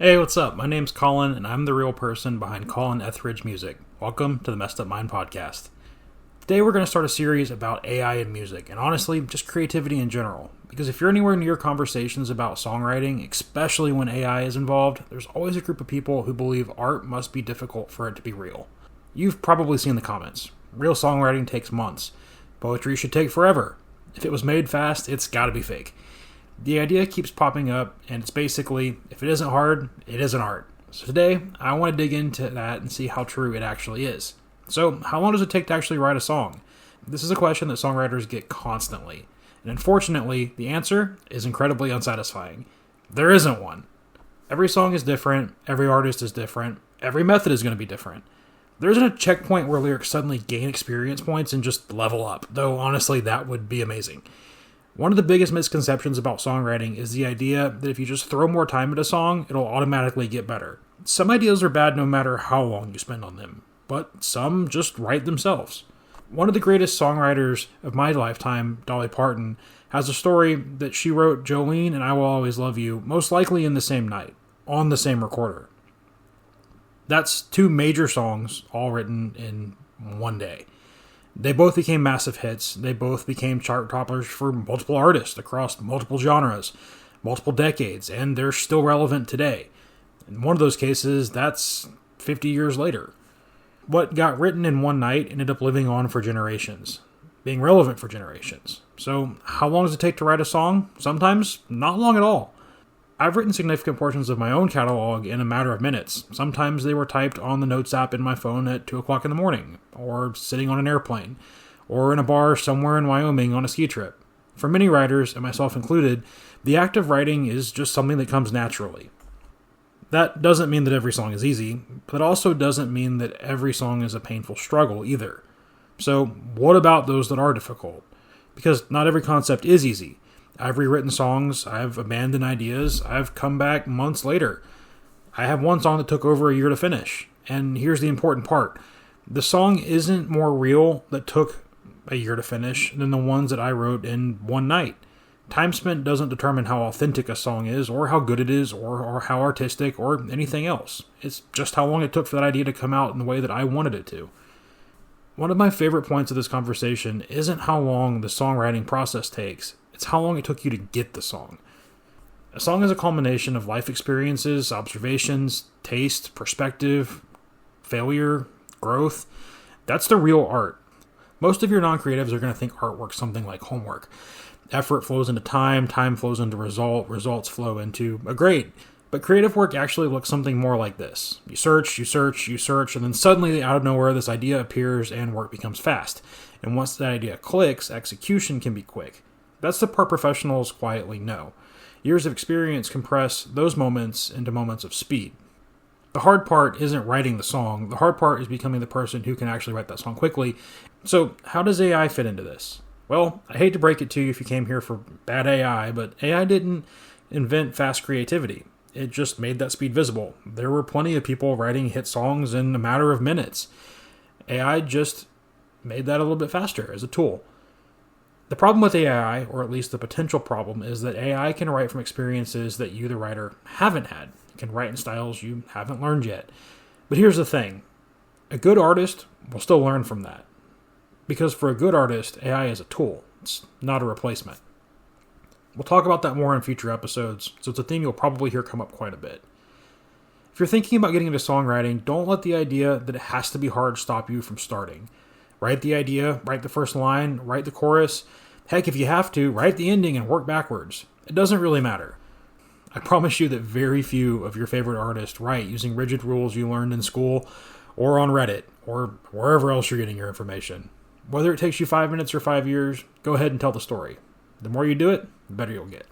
Hey, what's up? My name's Colin, and I'm the real person behind Colin Etheridge Music. Welcome to the Messed Up Mind Podcast. Today we're going to start a series about AI and music, and honestly, just creativity in general. Because if you're anywhere near conversations about songwriting, especially when AI is involved, there's always a group of people who believe art must be difficult for it to be real. You've probably seen the comments. Real songwriting takes months. Poetry should take forever. If it was made fast, it's gotta be fake. The idea keeps popping up, and it's basically, if it isn't hard, it isn't art. So today, I want to dig into that and see how true it actually is. So, how long does it take to actually write a song? This is a question that songwriters get constantly. And unfortunately, the answer is incredibly unsatisfying. There isn't one. Every song is different, every artist is different, every method is going to be different. There isn't a checkpoint where lyrics suddenly gain experience points and just level up, though honestly, that would be amazing. One of the biggest misconceptions about songwriting is the idea that if you just throw more time at a song, it'll automatically get better. Some ideas are bad no matter how long you spend on them, but some just write themselves. One of the greatest songwriters of my lifetime, Dolly Parton, has a story that she wrote Jolene and I Will Always Love You most likely in the same night, on the same recorder. That's two major songs all written in one day. They both became massive hits. They both became chart toppers for multiple artists across multiple genres, multiple decades, and they're still relevant today. In one of those cases, that's 50 years later. What got written in one night ended up living on for generations, being relevant for generations. So, how long does it take to write a song? Sometimes not long at all. I've written significant portions of my own catalog in a matter of minutes. Sometimes they were typed on the Notes app in my phone at 2 o'clock in the morning, or sitting on an airplane, or in a bar somewhere in Wyoming on a ski trip. For many writers, and myself included, the act of writing is just something that comes naturally. That doesn't mean that every song is easy, but it also doesn't mean that every song is a painful struggle either. So, what about those that are difficult? Because not every concept is easy. I've rewritten songs, I've abandoned ideas, I've come back months later. I have one song that took over a year to finish. And here's the important part. The song isn't more real that took a year to finish than the ones that I wrote in one night. Time spent doesn't determine how authentic a song is, or how good it is, or how artistic, or anything else. It's just how long it took for that idea to come out in the way that I wanted it to. One of my favorite points of this conversation isn't how long the songwriting process takes. It's how long it took you to get the song. A song is a culmination of life experiences, observations, taste, perspective, failure, growth. That's the real art. Most of your non-creatives are going to think artwork's something like homework. Effort flows into time, time flows into result, results flow into a grade. But creative work actually looks something more like this. You search, and then suddenly out of nowhere this idea appears and work becomes fast. And once that idea clicks, execution can be quick. That's the part professionals quietly know. Years of experience compress those moments into moments of speed. The hard part isn't writing the song. The hard part is becoming the person who can actually write that song quickly. So how does AI fit into this? Well, I hate to break it to you if you came here for bad AI, but AI didn't invent fast creativity. It just made that speed visible. There were plenty of people writing hit songs in a matter of minutes. AI just made that a little bit faster as a tool. The problem with AI, or at least the potential problem, is that AI can write from experiences that you, the writer, haven't had. It can write in styles you haven't learned yet. But here's the thing. A good artist will still learn from that. Because for a good artist, AI is a tool. It's not a replacement. We'll talk about that more in future episodes, so it's a theme you'll probably hear come up quite a bit. If you're thinking about getting into songwriting, don't let the idea that it has to be hard stop you from starting. Write the idea, write the first line, write the chorus. Heck, if you have to, write the ending and work backwards. It doesn't really matter. I promise you that very few of your favorite artists write using rigid rules you learned in school or on Reddit or wherever else you're getting your information. Whether it takes you 5 minutes or 5 years, go ahead and tell the story. The more you do it, the better you'll get.